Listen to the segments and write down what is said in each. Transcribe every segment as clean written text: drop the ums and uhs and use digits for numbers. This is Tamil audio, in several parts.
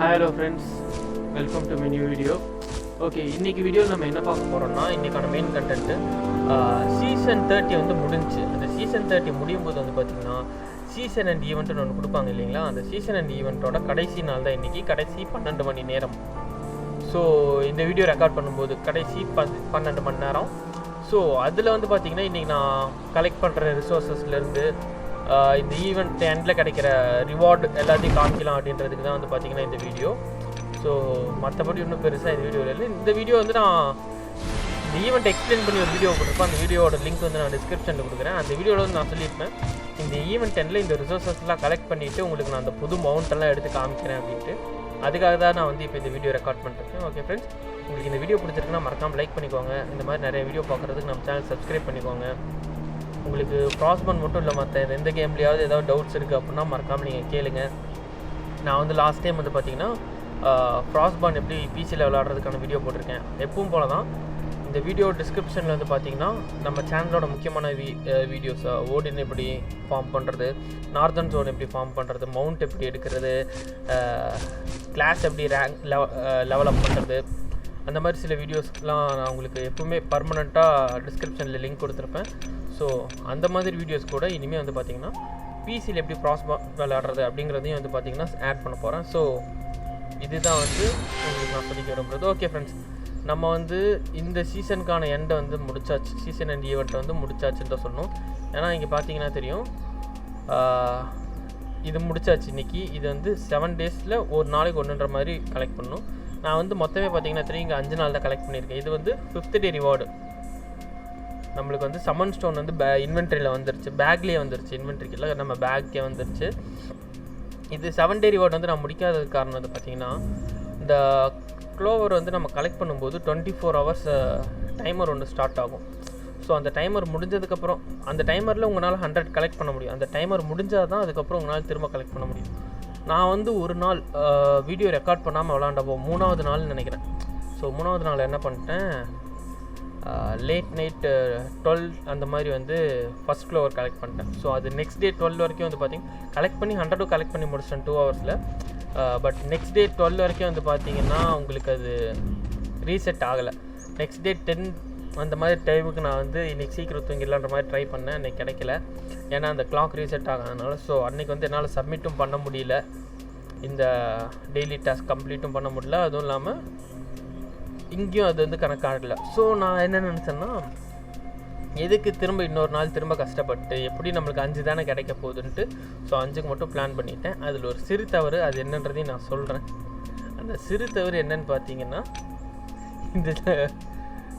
Hello friends, welcome to my new video. Okay, இன்றைக்கி வீடியோவில் நம்ம என்ன பார்க்க போகிறோம்னா, இன்றைக்கான மெயின் கண்டென்ட்டு சீசன் 30 வந்து முடிஞ்சு. அந்த சீசன் 30 முடியும் போது வந்து பார்த்திங்கன்னா சீசன் அண்ட் ஈவெண்ட்டுன்னு ஒன்று கொடுப்பாங்க இல்லைங்களா. அந்த சீசன் அண்ட் ஈவெண்ட்டோட கடைசி நாள் தான் இன்றைக்கி, கடைசி 12 மணி நேரம். ஸோ இந்த வீடியோ ரெக்கார்ட் பண்ணும்போது கடைசி 12 மணி நேரம். ஸோ அதில் வந்து பார்த்திங்கன்னா இன்றைக்கி நான் கலெக்ட் பண்ணுற ரிசோர்ஸஸ்லேருந்து இந்த ஈவெண்ட் எண்டில் கிடைக்கிற ரிவார்டு எல்லாத்தையும் காமிக்கலாம் அப்படின்றதுக்கு தான் வந்து பார்த்திங்கன்னா இந்த வீடியோ. ஸோ மற்றபடி இன்னும் பெருசாக இந்த வீடியோவில் இல்லை. இந்த வீடியோ வந்து நான் இந்த ஈவெண்ட் எக்ஸ்பிளைன் பண்ணி ஒரு வீடியோ கொடுத்துருப்பேன். அந்த வீடியோட லிங்க் வந்து நான் டிஸ்கிரிப்ஷனில் கொடுக்குறேன். அந்த வீடியோவில் வந்து நான் சொல்லியிருப்பேன், இந்த ஈவெண்ட் எண்டில் இந்த ரிசோர்ஸஸ்லாம் கலெக்ட் பண்ணிவிட்டு உங்களுக்கு நான் அந்த புது மவுண்டெல்லாம் எடுத்து காமிக்கிறேன் அப்படின்ட்டு. அதுக்காக தான் நான் வந்து இப்போ இந்த வீடியோ ரெக்கார்ட் பண்ணிருக்கேன். ஓகே ஃப்ரெண்ட்ஸ், உங்களுக்கு இந்த வீடியோ பிடிச்சிருக்குன்னா மறக்காமல் லைக் பண்ணிக்கோங்க. இந்த மாதிரி நிறைய வீடியோ பார்க்குறதுக்கு நம்ம சேனல் சப்ஸ்கிரைப் பண்ணிக்கோங்க. உங்களுக்கு ஃப்ராஸ்ட்பர்ன் மட்டும் இல்லை, மற்ற எந்த கேம்லேயாவது ஏதாவது டவுட்ஸ் இருக்குது அப்படின்னா மறக்காமல் நீங்கள் கேளுங்க. நான் வந்து லாஸ்ட் டைம் வந்து பார்த்திங்கன்னா ஃப்ராஸ்ட்பர்ன் எப்படி பிசியில் விளாட்றதுக்கான வீடியோ போட்டிருக்கேன். எப்பவும் போல தான் இந்த வீடியோ டிஸ்கிரிப்ஷனில் வந்து பார்த்திங்கன்னா நம்ம சேனலோட முக்கியமான வீடியோஸ், ஓடின் எப்படி ஃபார்ம் பண்ணுறது, நார்தன் ஜோன் எப்படி ஃபார்ம் பண்ணுறது, மவுண்ட் எப்படி எடுக்கிறது, கிளாஸ் எப்படி ரேங்க் லெவலப் பண்ணுறது, அந்த மாதிரி சில வீடியோஸ்லாம் நான் உங்களுக்கு எப்பவுமே பர்மனெண்ட்டாக டிஸ்கிரிப்ஷனில் லிங்க் கொடுத்துருப்பேன். ஸோ அந்த மாதிரி வீடியோஸ் கூட இனிமேல் வந்து பார்த்திங்கன்னா பிசியில் எப்படி ஃப்ராஸ்ட்பர்ன் விளையாடுறது அப்படிங்கிறதையும் வந்து பார்த்திங்கன்னா ஆட் பண்ண போகிறேன். ஸோ இதுதான் வந்து உங்களுக்கு நான் சொல்லிக்க விரும்புகிறது. ஓகே ஃப்ரெண்ட்ஸ், நம்ம வந்து இந்த சீசனுக்கான எண்டை வந்து முடிச்சாச்சு. சீசன் அண்ட் ஈவெண்ட்டை வந்து முடிச்சாச்சுன்னு தான் சொல்லணும். ஏன்னா இங்கே பார்த்தீங்கன்னா தெரியும், இது முடிச்சாச்சு இன்றைக்கி. இது வந்து 7 டேஸில் ஒரு நாளைக்கு ஒன்றுன்ற மாதிரி கலெக்ட் பண்ணணும். நான் வந்து மொத்தமே பார்த்தீங்கன்னா தெரியும், இங்கே 5 நாள் தான் கலெக்ட் பண்ணியிருக்கேன். இது வந்து 5th டே ரிவார்டு. நம்மளுக்கு வந்து சமன் ஸ்டோன் வந்து இன்வென்ட்ரியில் வந்துருச்சு, பேக்லேயே வந்துருச்சு. இன்வென்ட்ரிக்கு இல்லை, நம்ம பேக்கே வந்துருச்சு. இது 7 டே ரிவார்டு வந்து நான் முடிக்காததுக்கு காரணம் வந்து பார்த்திங்கன்னா, இந்த க்ளோவர் வந்து நம்ம கலெக்ட் பண்ணும்போது 24 hours டைமர் ஒன்று ஸ்டார்ட் ஆகும். ஸோ அந்த டைமர் முடிஞ்சதுக்கப்புறம், அந்த டைமரில் உங்களால் 100 கலெக்ட் பண்ண முடியும். அந்த டைமர் முடிஞ்சால் தான் அதுக்கப்புறம் உங்களால் திரும்ப கலெக்ட் பண்ண முடியும். நான் வந்து ஒரு நாள் வீடியோ ரெக்கார்ட் பண்ணாமல் விளாண்டப்போ 3வது நாள்னு நினைக்கிறேன். ஸோ 3வது நாள் என்ன பண்ணிட்டேன், லேட் நைட்டு 12 அந்த மாதிரி வந்து ஃபஸ்ட் க்ளோவர் கலெக்ட் பண்ணிட்டேன். ஸோ அது நெக்ஸ்ட் டே 12 வரைக்கும் வந்து பார்த்திங்கன்னா கலெக்ட் பண்ணி 100 கலெக்ட் பண்ணி முடிச்சிட்டேன் 2 ஹவர்ஸில். பட் நெக்ஸ்ட் டே 12 வரைக்கும் வந்து பார்த்திங்கன்னா உங்களுக்கு அது ரீசெட் ஆகலை. நெக்ஸ்ட் டே 10 அந்த மாதிரி டைமுக்கு நான் வந்து இன்றைக்கி சீக்கிரம் தூங்கிடலான்ற மாதிரி ட்ரை பண்ணேன். அன்றைக்கி கிடைக்கல, ஏன்னா அந்த கிளாக் ரீசெட் ஆகாதனால. ஸோ அன்றைக்கி வந்து என்னால் சப்மிட்டும் பண்ண முடியல, இந்த டெய்லி டாஸ்க் கம்ப்ளீட்டும் பண்ண முடியல. அதுவும் இல்லாமல் இங்கேயும் அது வந்து கணக்காகல. ஸோ நான் என்ன நினச்சேன்னா, எதுக்கு திரும்ப இன்னொரு நாள் திரும்ப கஷ்டப்பட்டு, எப்படி நம்மளுக்கு 5 தானே கிடைக்க போகுதுன்ட்டு ஸோ 5க்கு மட்டும் பிளான் பண்ணிட்டேன். அதில் ஒரு சிறு தவறு, அது என்னன்றதையும் நான் சொல்கிறேன். அந்த சிறு தவறு என்னன்னு பார்த்தீங்கன்னா, இந்த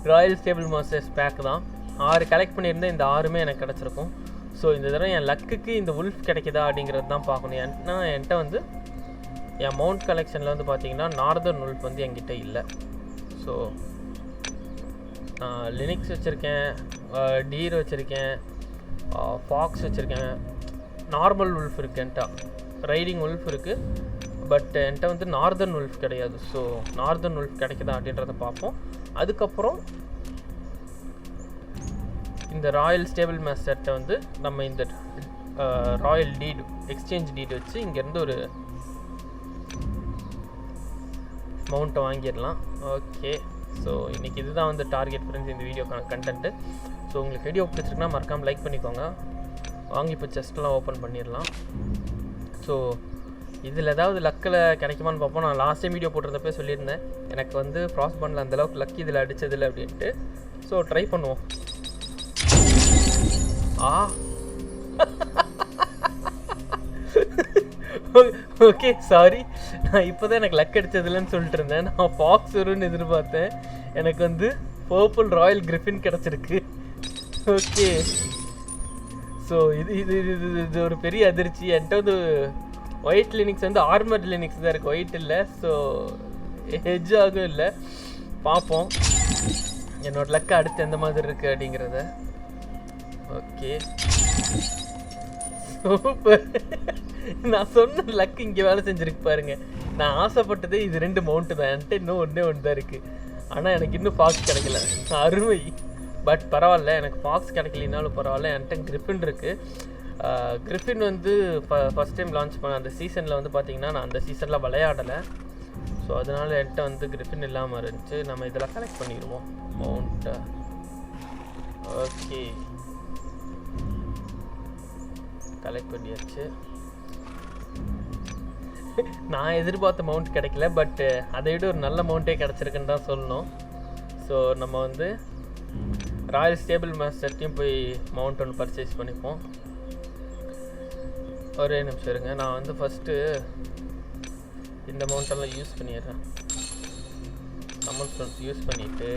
ராயல் ஸ்டேபிள் மாஸ்டர்ஸ் பேக் தான். 6 கலெக்ட் பண்ணியிருந்தேன், இந்த 6மே எனக்கு கிடச்சிருக்கும். ஸோ இந்த தடவை என் லக்குக்கு இந்த உல்ஃப் கிடைக்குதா அப்படிங்கிறது தான் பார்க்கணும். ஏன்னா என்கிட்ட வந்து என் மவுண்ட் கலெக்ஷனில் வந்து பார்த்திங்கன்னா நார்தர்ன் உல்ஃப் வந்து என்கிட்ட இல்லை. ஸோ நான் லினிக்ஸ் வச்சுருக்கேன், டீர் வச்சுருக்கேன், ஃபாக்ஸ் வச்சுருக்கேன், நார்மல் உல்ஃப் இருக்குது என்கிட்ட, ரைடிங் உல்ஃப் இருக்குது. பட் என்கிட்ட வந்து நார்தர்ன் உல்ஃப் கிடையாது. ஸோ நார்தர்ன் உல்ஃப் கிடைக்குதா அப்படின்றத பார்ப்போம். அதுக்கப்புறம் இந்த ராயல் ஸ்டேபிள் மாஸ்டர்கிட்ட வந்து நம்ம இந்த ராயல் டீடு, எக்ஸ்சேஞ்ச் டீடு வச்சு இங்கேருந்து ஒரு மவுண்ட்டை வாங்கிடலாம். ஓகே, ஸோ இன்றைக்கி இதுதான் வந்து டார்கெட் ஃப்ரெண்ட்ஸ், இந்த வீடியோக்கான கண்டென்ட்டு. ஸோ உங்களுக்கு வீடியோ பிடிச்சிருக்குன்னா மறக்காமல் லைக் பண்ணிக்கோங்க. வாங்கி இப்போ செஸ்ட்லாம் ஓப்பன் பண்ணிடலாம். ஸோ இதில் ஏதாவது லக்கில் கிடைக்குமான்னு பார்ப்போம். நான் லாஸ்ட் டைம் வீடியோ போட்டிருந்தப்பே சொல்லியிருந்தேன், எனக்கு வந்து ஃப்ராஸ்ட்பர்னில் அந்தளவுக்கு லக் இதில் அடித்ததில்லை அப்படின்ட்டு. ஸோ ட்ரை பண்ணுவோம். ஓகே, சாரி, நான் இப்போ தான் எனக்கு லக் அடித்ததில்லைன்னு சொல்லிட்டு இருந்தேன். நான் ஃபாக்ஸ் வரும்னு எதிர்பார்த்தேன். எனக்கு வந்து பர்பிள் ராயல் கிரிஃபின் கிடச்சிருக்கு. ஓகே, ஸோ இது இது இது இது ஒரு பெரிய அதிர்ச்சி. என்கிட்ட வந்து ஒயிட் லினிக்ஸ் வந்து ஆர்மர்ட் லினிக்ஸ் தான் இருக்குது, ஒயிட் இல்லை. ஸோ ஹெஜ் ஆகும் இல்லை. பார்ப்போம் என்னோடய லக்கு அடுத்து எந்த மாதிரி இருக்குது அப்படிங்கிறத. Okay, super. நான் சொன்ன லக்கு இங்கே வேலை செஞ்சுருக்கு பாருங்க. நான் ஆசைப்பட்டதே இது 2 மவுண்ட்டு தான். என்கிட்ட இன்னும் ஒன்று தான் இருக்குது. ஆனால் எனக்கு இன்னும் ஃபாக்ஸ் கிடைக்கல. அருமை. பட் பரவாயில்ல, எனக்கு ஃபாக்ஸ் கிடைக்கலினாலும் பரவாயில்ல. என்கிட்ட கிரிஃபின் இருக்குது. கிரிஃபின் வந்து ஃபஸ்ட் டைம் லான்ச் பண்ண அந்த சீசனில் வந்து பார்த்திங்கன்னா நான் அந்த சீசனில் விளையாடலை. ஸோ அதனால் என்கிட்ட வந்து கிரிஃபின் இல்லாமல் இருந்துச்சு. நம்ம இதெல்லாம் கலெக்ட் பண்ணிடுவோம் மவுண்ட்டை. ஓகே, கலெக்ட் பண்ணியாச்சு. நான் எதிர்பார்த்த மவுண்ட் கிடைக்கல, பட் அதை விட ஒரு நல்ல மவுண்ட்டே கிடச்சிருக்குன்னு தான் சொல்லணும். ஸோ நம்ம வந்து ராயல் ஸ்டேபிள் மாஸ்டர்ட்டையும் போய் மவுண்ட் ஒன்று பர்ச்சேஸ் பண்ணிப்போம். ஒரே நிமிஷம் இருங்க, நான் வந்து ஃபஸ்ட்டு இந்த மவுண்டெல்லாம் யூஸ் பண்ணிடுறேன். அமௌண்ட் யூஸ் பண்ணிவிட்டு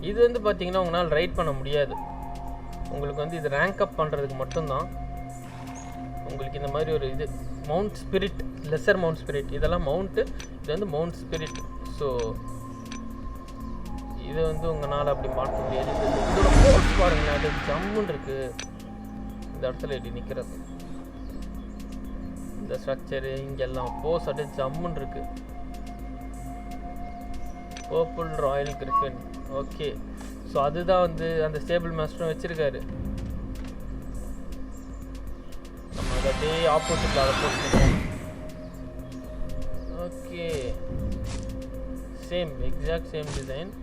இது வந்து பார்த்திங்கன்னா உங்களால் ரைட் பண்ண முடியாது. உங்களுக்கு வந்து இது ரேங்க் அப் பண்ணுறதுக்கு மட்டும்தான் உங்களுக்கு இந்த மாதிரி ஒரு இது mount spirit, lesser mount spirit, இதெல்லாம் மவுண்ட்டு, இது வந்து மவுண்ட் ஸ்பிரிட். ஸோ இது வந்து உங்களால் அப்படி மாற்ற முடியாது. இதோட போர்ஸ் பாருங்களேன், அது ஜம்முன்னு இருக்குது. இந்த இடத்துல இப்படி நிற்கிறது இந்த ஸ்ட்ரக்சரு இங்கெல்லாம் போஸ் அப்படியே ஜம்முன்னு இருக்குது. Purple Royal Griffin. Okay, so அதுதான் வந்து அந்த ஸ்டேபிள் மாஸ்டரும் வச்சுருக்காரு. நம்ம அதை அப்படியே ஆப்போசிட்டில் அதை போட்டுருக்கோம். Okay, same exact same design,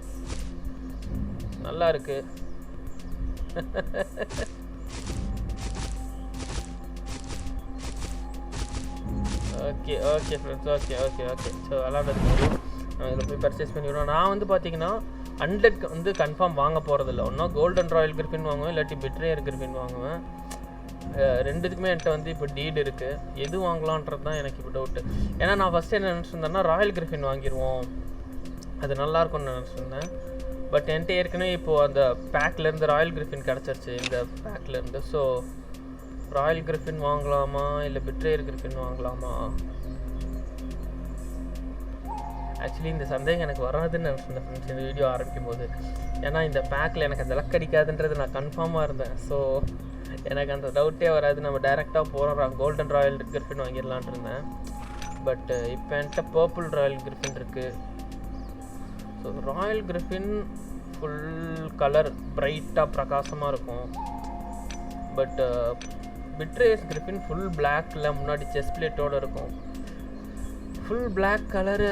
நல்லா இருக்கு. Okay okay friends, okay okay okay. So விளாட்றதுக்கு இதில் போய் பர்ச்சேஸ் பண்ணிவிடுவோம். நான் வந்து பார்த்தீங்கன்னா 100 வந்து கன்ஃபார்ம் வாங்க போகிறதில்ல. ஒன்றா கோல்டன் ராயல் கிரிஃபின் வாங்குவேன், இல்லாட்டி பிட்ரேயர் கிரிஃபின் வாங்குவேன். ரெண்டுத்துக்குமே என்கிட்ட வந்து இப்போ டீடு இருக்குது. எது வாங்கலான்றது தான் எனக்கு இப்போ டவுட்டு. ஏன்னா நான் ஃபஸ்ட்டு என்ன நினச்சிருந்தேன்னா ராயல் கிரிஃபின் வாங்கிடுவோம், அது நல்லாயிருக்கும்னு நினச்சிருந்தேன். பட் என்கிட்ட ஏற்கனவே இப்போது அந்த பேக்லேருந்து ராயல் கிரிஃபின் கிடச்சிருச்சு இந்த பேக்லேருந்து. ஸோ ராயல் கிரிஃபின் வாங்கலாமா இல்லை பிட்ரேயர் கிரிஃபின் வாங்கலாமா? ஆக்சுவலி இந்த சந்தேகம் எனக்கு வராதுன்னு நினச்சிருந்தேன் ஃப்ரெண்ட்ஸ் இந்த வீடியோ ஆரம்பிக்கும் போது. ஏன்னா இந்த பேக்கில் எனக்கு அந்த லக் அடிக்காதுன்றது நான் கன்ஃபார்மாக இருந்தேன். ஸோ எனக்கு அந்த டவுட்டே வராது, நம்ம டைரெக்டாக போகிறோம் கோல்டன் ராயல் கிரிஃபின் வாங்கிடலான்ட்டு இருந்தேன். பட் இப்போ என்கிட்ட பர்பிள் ராயல் கிரிஃபின் இருக்குது. So Royal Griffin full colour பிரைட்டாக பிரகாசமாக இருக்கும். பட் பிட்ரேயர் கிரிஃபின் ஃபுல் பிளாக்கில் முன்னாடி செஸ்ட் பிளேட்டோடு இருக்கும். ஃபுல் பிளாக் கலரு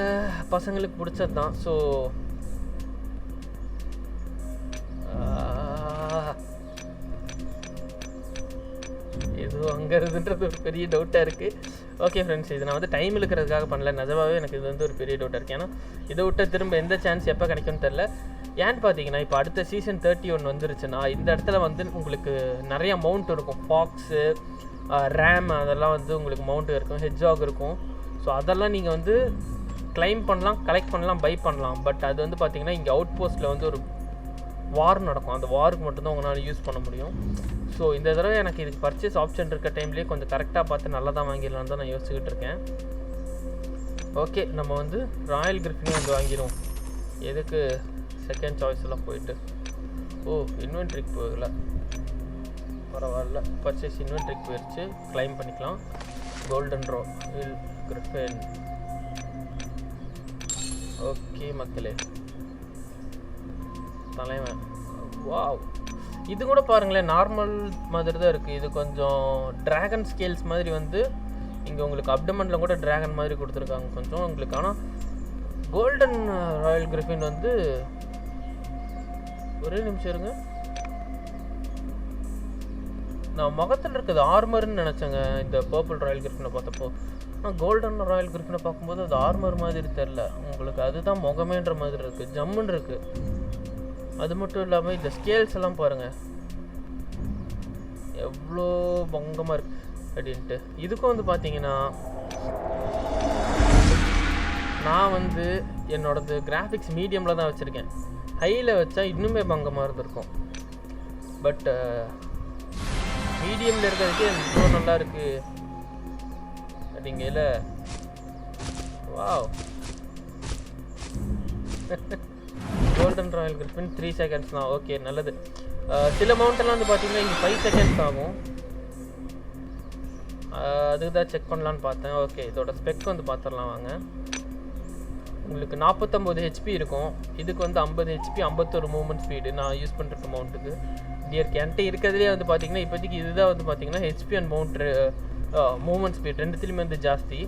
பசங்களுக்கு பிடிச்சது தான். ஸோ இது அங்கிறதுன்றது ஒரு பெரிய டவுட்டாக இருக்குது. ஓகே ஃப்ரெண்ட்ஸ், இது நான் வந்து டைம் இழுக்கிறதுக்காக பண்ணல, நிஜமாவே எனக்கு இது வந்து ஒரு பெரிய டவுட்டாக இருக்குது. ஏன்னா இதை விட்ட திரும்ப எந்த சான்ஸ் எப்போ கிடைக்கும்னு தெரில. ஏன்னு பார்த்தீங்கன்னா இப்போ அடுத்த சீசன் 31 வந்துருச்சுன்னா இந்த இடத்துல வந்து உங்களுக்கு நிறையா மவுண்ட் இருக்கும். ஃபாக்ஸு, ரேம், அதெல்லாம் வந்து உங்களுக்கு மவுண்ட் இருக்கும், ஹெட்ஜாக் இருக்கும். ஸோ அதெல்லாம் நீங்கள் வந்து கிளைம் பண்ணலாம், கலெக்ட் பண்ணலாம், பை பண்ணலாம். பட் அது வந்து பார்த்திங்கன்னா இங்கே அவுட் போஸ்ட்டில் வந்து ஒரு வார் நடக்கும், அந்த வாருக்கு மட்டும்தான் உங்களால் யூஸ் பண்ண முடியும். ஸோ இந்த தடவை எனக்கு இதுக்கு பர்ச்சேஸ் ஆப்ஷன் இருக்க டைம்லேயே கொஞ்சம் கரெக்டாக பார்த்து நல்லா தான் வாங்கிடலான்னு தான் நான் யோசிச்சுக்கிட்டு இருக்கேன். ஓகே, நம்ம வந்து ராயல் கிரிஃபினே வந்து வாங்கிடுவோம். எதுக்கு செகண்ட் சாய்ஸ்லாம் போயிட்டு. இன்வென்ட்ரிக்கு போகல, பரவாயில்ல, பர்ச்சேஸ் இன்வென்ட்ரிக்கு போயிடுச்சு, கிளைம் பண்ணிக்கலாம். Golden royal Griffin. ஓகே மக்களே, தலைவன் வாவ், இது கூட பாருங்களேன் நார்மல் மாதிரி தான் இருக்குது. இது கொஞ்சம் ட்ராகன் ஸ்கேல்ஸ் மாதிரி வந்து இங்கே உங்களுக்கு அப்டமனில் கூட ட்ராகன் மாதிரி கொடுத்துருக்காங்க கொஞ்சம் உங்களுக்கு. ஆனால் கோல்டன் ராயல் கிரிஃபின் வந்து ஒரே நிமிஷம் இருங்க, நான் முகத்தில் இருக்குது ஆர்மர்னு நினச்சேங்க இந்த பர்பிள் ராயல் கிரிஃபினை பார்த்தப்போ. ஆனால் கோல்டன் ராயல் கிரிஃபினை பார்க்கும்போது அது ஆர்மர் மாதிரி தெரில உங்களுக்கு, அதுதான் முகமேன்ற மாதிரி இருக்குது, ஜம்முன்னு இருக்குது. அது மட்டும் இல்லாமல் இந்த ஸ்கேல்ஸ் எல்லாம் பாருங்கள் எவ்வளோ பங்கமாக இருக்குது அப்படின்ட்டு. இதுக்கும் வந்து பார்த்தீங்கன்னா நான் வந்து என்னோடது கிராஃபிக்ஸ் மீடியமில் தான் வச்சுருக்கேன். ஹையில் வச்சா இன்னுமே பங்கமாக இருந்திருக்கும். பட் மீடியமில் இருக்கிறதுக்கே இவ்வளோ நல்லா இருக்குது அப்படிங்கல. Wow, golden royal griffin 3 seconds தான். ஓகே, நல்லது. சில மவுண்டெல்லாம் வந்து பார்த்தீங்கன்னா இங்கே 5 செகண்ட்ஸ் ஆகும். அதுக்கு தான் செக் பண்ணலான்னு பார்த்தேன். ஓகே, இதோட ஸ்பெக் வந்து பார்த்துடலாம் வாங்க. உங்களுக்கு 49 ஹெச்பி இருக்கும், இதுக்கு வந்து 50 ஹெச்பி, 51 மூவ்மெண்ட் ஸ்பீடு நான் யூஸ் பண்ணுற மவுண்ட்டுக்கு. என்கிட்ட இருக்கிறதுலே வந்து பார்த்தீங்கன்னா இப்போதைக்கு இதுதான் வந்து பார்த்தீங்கன்னா ஹெச்பி அண்ட் மூவ்மெண்ட் ஸ்பீட் ரெண்டுத்துலேயுமே வந்து ஜாஸ்தி.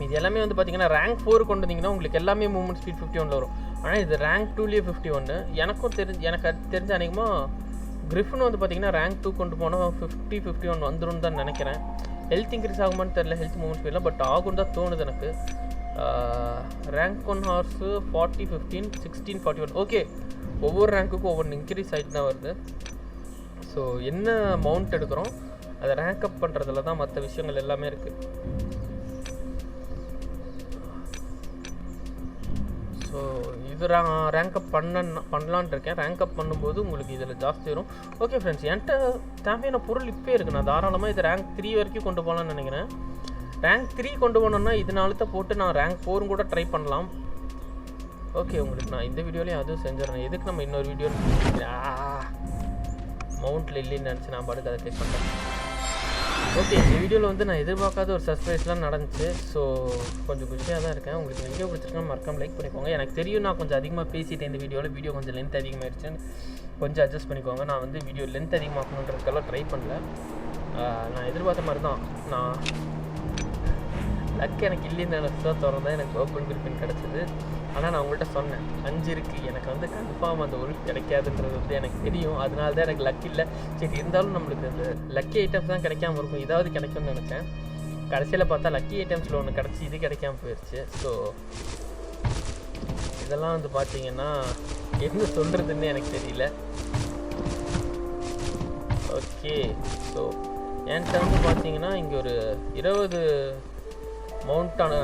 இது எல்லாமே வந்து பார்த்தீங்கன்னா ரேங்க் 4 கொண்டு வந்தீங்கன்னா உங்களுக்கு எல்லாமே மூவ்மெண்ட் ஸ்பீட் 51 வரும். ஆனால் இது ரேங்க் 2லேயே 51. எனக்கு தெரிஞ்ச அநேகமாக கிரிஃபின் வந்து பார்த்தீங்கன்னா ரேங்க் 2 கொண்டு போனால் 51 வந்துடும் தான் நினைக்கிறேன். ஹெல்த் இன்க்ரீஸ் ஆகுமான்னு தெரியல, ஹெல்த் மூவ்மெண்ட் ஸ்பீட்லாம், பட் ஆகும் தான் தோணுது எனக்கு. Rank 1 horse 40, 15, 16, 41. ஓகே, ஒவ்வொரு ரேங்க்குக்கும் ஒவ்வொரு இன்க்ரீஸ் ஆகிட்டு தான் வருது. ஸோ என்ன மவுண்ட் எடுக்கிறோம் அதை ரேங்க் அப் பண்ணுறதுல தான் மற்ற விஷயங்கள் எல்லாமே இருக்குது. ஸோ இது ரேங்க் அப் பண்ணலான் இருக்கேன். ரேங்க் அப் பண்ணும்போது உங்களுக்கு இதில் ஜாஸ்தி வரும். ஓகே ஃப்ரெண்ட்ஸ், என்கிட்ட தேவையான பொருள் இப்போ இருக்குது. நான் தாராளமாக இது ரேங்க் 3 வரைக்கும் கொண்டு போகலான்னு நினைக்கிறேன். ரேங்க் 3 கொண்டு போனோன்னா இதனால போட்டு நான் ரேங்க் 4 கூட ட்ரை பண்ணலாம். ஓகே, உங்களுக்கு நான் இந்த வீடியோலேயும் அதுவும் செஞ்சிடறேன். எதுக்கு நம்ம இன்னொரு வீடியோ மவுண்ட்டில் இல்லைன்னு நினச்சி நான் பாட்டுக்கு அதை கிளிக் பண்ணுறேன். ஓகே, இந்த வீடியோவில் வந்து நான் எதிர்பார்க்காத ஒரு சர்ப்ரைஸ்லாம் நடந்துச்சு. ஸோ கொஞ்சம் குஷியாக தான் இருக்கேன். உங்களுக்கு இந்த வீடியோ பிடிச்சிருக்கேன் மறக்காம லைக் பண்ணிக்கோங்க. எனக்கு தெரியும் நான் கொஞ்சம் அதிகமாக பேசிட்டேன் இந்த வீடியோ கொஞ்சம் லென்த் அதிகமாகிடுச்சுன்னு கொஞ்சம் அட்ஜஸ்ட் பண்ணிக்கோங்க. நான் வந்து வீடியோ லென்த் அதிகமாக்கணுன்றதுக்கெல்லாம் ட்ரை பண்ணல. நான் எதிர்பார்த்த மாதிரி தான். நான் லக் எனக்கு இல்லைன்னு நினச்சதான் திறந்தேன் எனக்கு ஓப்பன் கிரிஃபின் கிடச்சிது. ஆனால் நான் உங்கள்கிட்ட சொன்னேன் 5 இருக்குது, எனக்கு வந்து கன்ஃபார்ம் அந்த ஒரு கிடைக்காதுன்றது வந்து எனக்கு தெரியும். அதனால தான் எனக்கு லக் இல்லை. சரி, இருந்தாலும் நம்மளுக்கு அந்த லக்கி ஐட்டம்ஸ் தான் கிடைக்காம இருக்கும், இதாவது கிடைக்கும்னு நினச்சேன். கடைசியில் பார்த்தா லக்கி ஐட்டம்ஸில் ஒன்று கிடச்சி இது கிடைக்காம போயிடுச்சு. ஸோ இதெல்லாம் வந்து பார்த்தீங்கன்னா என்ன சொல்கிறதுன்னு எனக்கு தெரியல. ஓகே, ஸோ என்கிட்ட வந்து பார்த்தீங்கன்னா இங்கே ஒரு 20 மவுண்ட்டான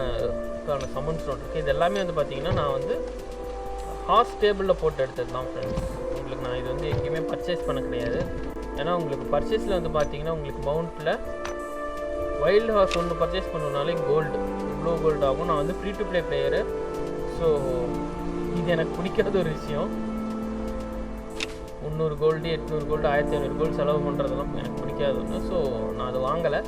சமன்ஸ் நோட் இருக்குது. இது எல்லாமே வந்து பார்த்தீங்கன்னா நான் வந்து ஹார்ஸ் டேபிளில் போட்டு எடுத்தது தான் ஃப்ரெண்ட்ஸ். உங்களுக்கு நான் இது வந்து எங்கேயுமே பர்ச்சேஸ் பண்ண கிடையாது. ஏன்னா உங்களுக்கு பர்ச்சேஸில் வந்து பார்த்தீங்கன்னா உங்களுக்கு மவுண்ட்டில் வைல்டு ஹார்ஸ் ஒன்று பர்ச்சேஸ் பண்ணணுனாலே கோல்டு, இவ்வளோ கோல்டு ஆகும். நான் வந்து free to play player. So இது எனக்கு பிடிக்காத ஒரு விஷயம். 300 கோல்டு, 800 கோல்டு, 1500 கோல்டு செலவு பண்ணுறதெல்லாம் எனக்கு பிடிக்காது ஒன்று. ஸோ நான் அது வாங்கலை.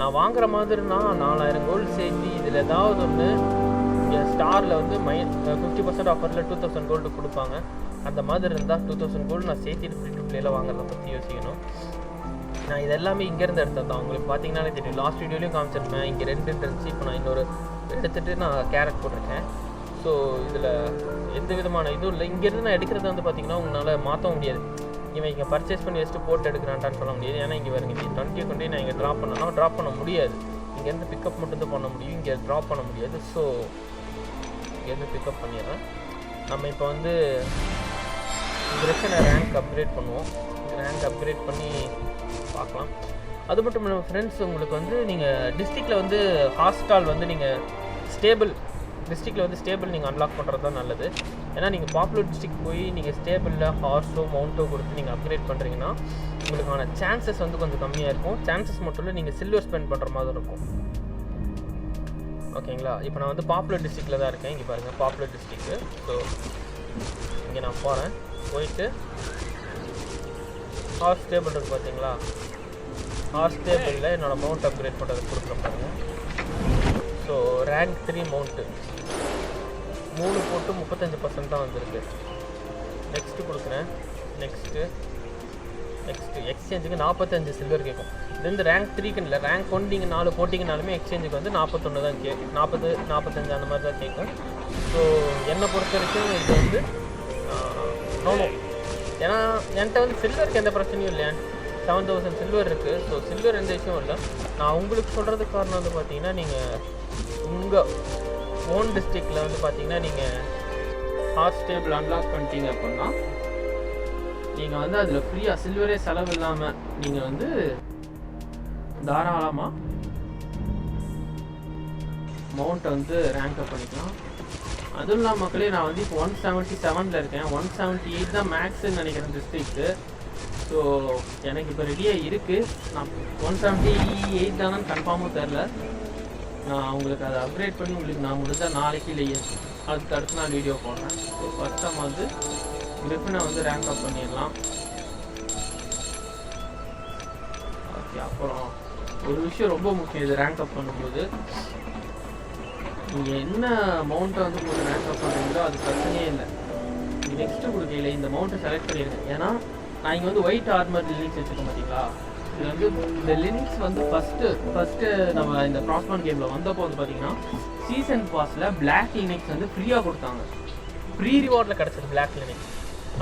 நான் வாங்குற மாதிரினா 4000 கோல்டு சேர்த்து இதில் ஏதாவது ஒன்று ஸ்டாரில் வந்து 50% ஆஃபரில் 2000 கோல்டு கொடுப்பாங்க. அந்த மாதிரி இருந்தால் 2000 கோல்டு நான் சேர்த்துட்டு ஃப்ரீ டு பிளேயில் வாங்குறத பற்றி யோசிக்கணும். நான் இது எல்லாமே இங்கேருந்து எடுத்தது தான். உங்களுக்கு பார்த்தீங்கன்னாலே தெரியும், லாஸ்ட் வீடியோலையும் காமிச்சிருப்பேன். இங்கே 2 இருந்துச்சு, இப்போ நான் இன்னொரு எடுத்துகிட்டு நான் கேரட் போட்டிருக்கேன். ஸோ இதில் எந்த விதமான இதுவும் இல்லை. இங்கேருந்து நான் எடுக்கிறது வந்து பார்த்திங்கன்னா உங்களால் மாற்ற முடியாது. இவன் இங்கே பர்ச்சேஸ் பண்ணி வச்சுட்டு போட்டு எடுக்கிறான்டான்னு சொல்ல முடியாது. ஏன்னா இங்கே வருங்க, இங்கே 20 கொண்டு நான் இங்கே ட்ராப் பண்ணலாம், ட்ராப் பண்ண முடியாது. இங்கேருந்து பிக்கப் மட்டும்தான் பண்ண முடியும், இங்கே ட்ராப் பண்ண முடியாது. ஸோ இங்கேருந்து பிக்கப் பண்ணிடுறேன். நம்ம இப்போ வந்து கிரிஃபினை ரேங்க் அப்கிரேட் பண்ணுவோம். ரேங்க் அப்கிரேட் பண்ணி பார்க்கலாம். அது மட்டும் இல்லாமல் ஃப்ரெண்ட்ஸ், உங்களுக்கு வந்து நீங்கள் டிஸ்ட்ரிக்டில் வந்து ஹாஸ்டால் வந்து நீங்கள் டிஸ்ட்ரிக்டில் வந்து ஸ்டேபிள் நீங்கள் அன்லாக் பண்ணுறது தான் நல்லது. ஏன்னா நீங்கள் பாப்புலர் டிஸ்ட்ரிக்ட் போய் நீங்கள் ஸ்டேபிளில் ஹார்ஸோ மவுண்ட்டோ கொடுத்து நீங்கள் அப்கிரேட் பண்ணுறீங்கன்னா உங்களுக்கான சான்சஸ் வந்து கொஞ்சம் கம்மியாக இருக்கும். சான்சஸ் மட்டும் இல்லை, நீங்கள் சில்வர் ஸ்பெண்ட் பண்ணுற மாதிரி இருக்கும். ஓகேங்களா? இப்போ நான் வந்து பாப்புலர் டிஸ்ட்ரிக்டில் தான் இருக்கேன். இங்கே பாருங்கள், பாப்புலர் டிஸ்ட்ரிக்ட்டு. ஸோ இங்கே நான் போயிட்டு ஹார்ஸ் ஸ்டேபிள் இருக்குது பார்த்தீங்களா? ஹார்ஸ் ஸ்டேபிளில் என்னோடய மவுண்ட் அப்கிரேட் பண்ணுறது கொடுக்குறேன் பாருங்கள். ஸோ ரேங்க் 3 மவுண்ட்டு 3 போட்டு 35% தான் வந்திருக்கு. நெக்ஸ்ட்டு கொடுக்குறேன். நெக்ஸ்ட்டு எக்ஸ்சேஞ்சுக்கு 45 சில்வர் கேட்கும். இது வந்து ரேங்க் 3க்கு இல்லை, ரேங்க் 1 நீங்கள் 4 போட்டிங்கனாலுமே எக்ஸ்சேஞ்சுக்கு வந்து 41 தான் 40, 45 அந்த மாதிரி தான் கேட்கும். ஸோ என்னை பொறுத்த வரைக்கும் இது வந்து நோனோ. ஏன்னா என்கிட்ட வந்து சில்வருக்கு எந்த பிரச்சனையும் இல்லை. 7000 சில்வர் இருக்குது. ஸோ சில்வர் எந்த விஷயம் இல்லை. நான் உங்களுக்கு சொல்கிறதுக்கு காரணம் வந்து பார்த்தீங்கன்னா, நீங்கள் உங்கள் ஓன் டிஸ்ட்ரிக்டில் வந்து பார்த்தீங்கன்னா நீங்கள் ஹார்ஸ் டேபிள் அன்லாக் பண்ணிட்டீங்க அப்படின்னா நீங்கள் வந்து அதில் ஃப்ரீயாக சில்வரே செலவு இல்லாமல் நீங்கள் வந்து தாராளமாக மவுண்ட்டை வந்து ரேங்க் அப் பண்ணிக்கலாம். அதுவும் இல்லாமல் மக்களே, நான் வந்து இப்போ 177 இருக்கேன். 178 தான் மேக்ஸ்ன்னு நினைக்கிறேன் டிஸ்ட்ரிக்ட்டு. ஸோ எனக்கு இப்போ ரெடியாக இருக்குது. நான் 178 தானே கன்ஃபார்மும் தெரில. நான் உங்களுக்கு அதை அப்கிரேட் பண்ணி உங்களுக்கு நான் முடிஞ்சால் நாளைக்கு இல்லையே அதுக்கு அடுத்து நான் வீடியோ போடுறேன். ஸோ ஃபஸ்ட் நம்ம வந்து கிரிஃபினை வந்து ரேங்க் அப் பண்ணிடலாம். ஓகே, அப்புறம் ஒரு விஷயம் ரொம்ப முக்கியம் இது ரேங்க் அப் பண்ணும்போது, நீங்கள் என்ன மவுண்ட்டை வந்து உங்களுக்கு ரேங்க் அப் பண்ணுறீங்களோ அது பிரச்சனையே இல்லை. நீங்கள் நெக்ஸ்ட்டு கொடுக்கையில் இந்த மவுண்ட்டை செலக்ட் பண்ணிடுங்க. ஏன்னா நான் இங்கே வந்து ஒயிட் ஆர்மர் ரிலீஸ் வச்சுருக்கேன் பார்த்தீங்களா? இது வந்து இந்த லினிக்ஸ் வந்து ஃபஸ்ட்டு நம்ம இந்த ஃப்ராஸ்ட்பாண்ட் கேமில் வந்தப்போ வந்து பார்த்தீங்கன்னா சீசன் பாஸில் பிளாக் லினிக்ஸ் வந்து ஃப்ரீயாக கொடுத்தாங்க. ஃப்ரீ ரிவார்டில் கிடச்சது பிளாக் லினிக்ஸ்.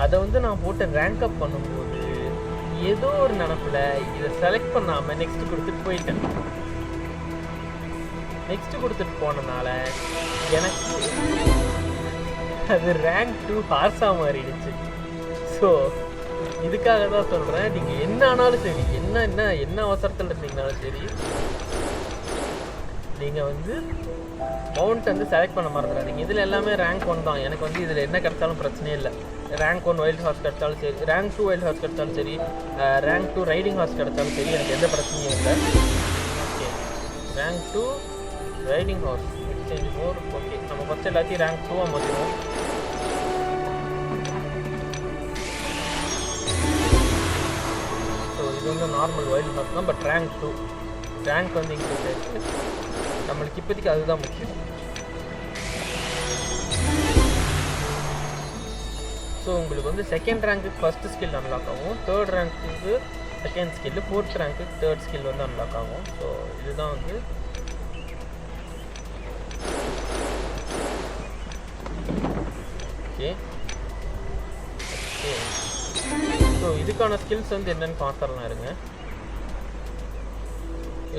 அதை வந்து நான் போட்டு ரேங்க் அப் பண்ணும்போது ஏதோ ஒரு நினப்பில் இதை செலக்ட் பண்ணாமல் நெக்ஸ்ட்டு கொடுத்துட்டு போயிட்டேன். நெக்ஸ்ட்டு கொடுத்துட்டு போனனால எனக்கு அது ரேங்க் 2 ஹார்ஸாக மாறிடுச்சு. ஸோ இதுக்காக தான் சொல்கிறேன், நீங்கள் என்ன ஆனாலும் சரி, என்ன அவசரத்தில் இருந்தீங்கனாலும் சரி, நீங்கள் வந்து மவுண்ட் வந்து செலக்ட் பண்ண மறந்துடாதீங்க. இதில் எல்லாமே ரேங்க் 1 தான். எனக்கு வந்து இதில் என்ன கிடைச்சாலும் பிரச்சனையே இல்லை. ரேங்க் 1 வைல்ட் ஹார்ஸ் கிடைச்சாலும் சரி, ரேங்க் 2 வைல்ட் ஹார்ஸ் கிடைச்சாலும் சரி, ரேங்க் 2 ரைடிங் ஹார்ஸ் கிடைச்சாலும் சரி, எனக்கு எந்த பிரச்சனையும் இல்லை. Okay, rank 2 riding horse exchange 4. Okay, நம்ம ஃபஸ்ட் எல்லாத்தையும் ரேங்க் 2 மாற்றிடுவோம். ஸோ இது வந்து நார்மல் வைல்ட் ஹார்ஸ் தான், பட் ரேங்க் 2 ரேங்க் வந்து இன்க்ரீஸ் ஆகிடுச்சு. நம்மளுக்கு இப்போதைக்கு அதுதான் முக்கியம். ஸோ உங்களுக்கு வந்து செகண்ட் ரேங்க்குக்கு ஃபஸ்ட்டு ஸ்கில் அன்லாக் ஆகும், தேர்ட் ரேங்க்குக்கு செகண்ட் ஸ்கில்லு, ஃபோர்த் ரேங்க்குக்கு தேர்ட் ஸ்கில் வந்து அன்லாக் ஆகும். ஸோ இதுதான் வந்து ஓகே. ஸோ இதுக்கான ஸ்கில்ஸ் வந்து என்னென்னு பார்த்துடலாம் இருங்க.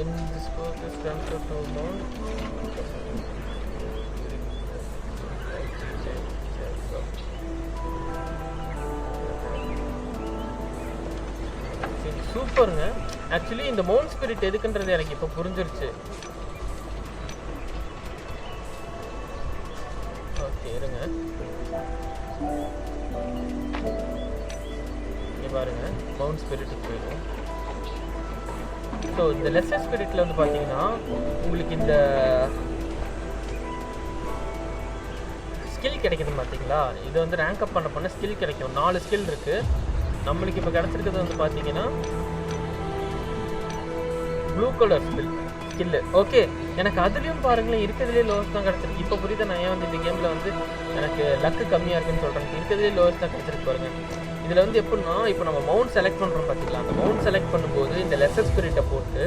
In this book is transferred to mount. சூப்பருங்க. ஆக்சுவலி இந்த மவுண்ட் ஸ்பிரிட் எதுக்குன்றது எனக்கு இப்போ புரிஞ்சிருச்சு. ஓகே இருங்க, இங்கே பாருங்க, மவுண்ட் ஸ்பிரிட்டுக்கு போயிடும். ஸோ இந்த லெஸ்ஸர் ஸ்பிரிட்டில் வந்து பார்த்தீங்கன்னா உங்களுக்கு இந்த ஸ்கில் கிடைக்குதுன்னு பார்த்தீங்களா, இது வந்து ரேங்க் அப் பண்ண ஸ்கில் கிடைக்கும். 4 ஸ்கில் இருக்குது. நம்மளுக்கு இப்போ கிடச்சிருக்கிறது வந்து பார்த்தீங்கன்னா ப்ளூ கலர் ஸ்கில்லு. ஓகே, எனக்கு அதுலேயும் பாருங்களேன் இருக்கிறதுலே லோவஸ்ட் தான் கிடச்சிருக்கு. இப்போ புரியுது நான் ஏன் வந்து இந்த கேமில் வந்து எனக்கு லக்கு கம்மியாக இருக்குன்னு சொல்கிறேன். இருக்கிறதுலே லோவஸ்ட் தான் கிடச்சிருக்கு பாருங்க. இதில் வந்து எப்படின்னா, இப்போ நம்ம மவுண்ட் செலக்ட் பண்ணுறோம் பார்த்தீங்களா, அந்த மவுண்ட் செலக்ட் பண்ணும்போது இந்த லெஸ்ஸர் ஸ்பிரிட்டை போட்டு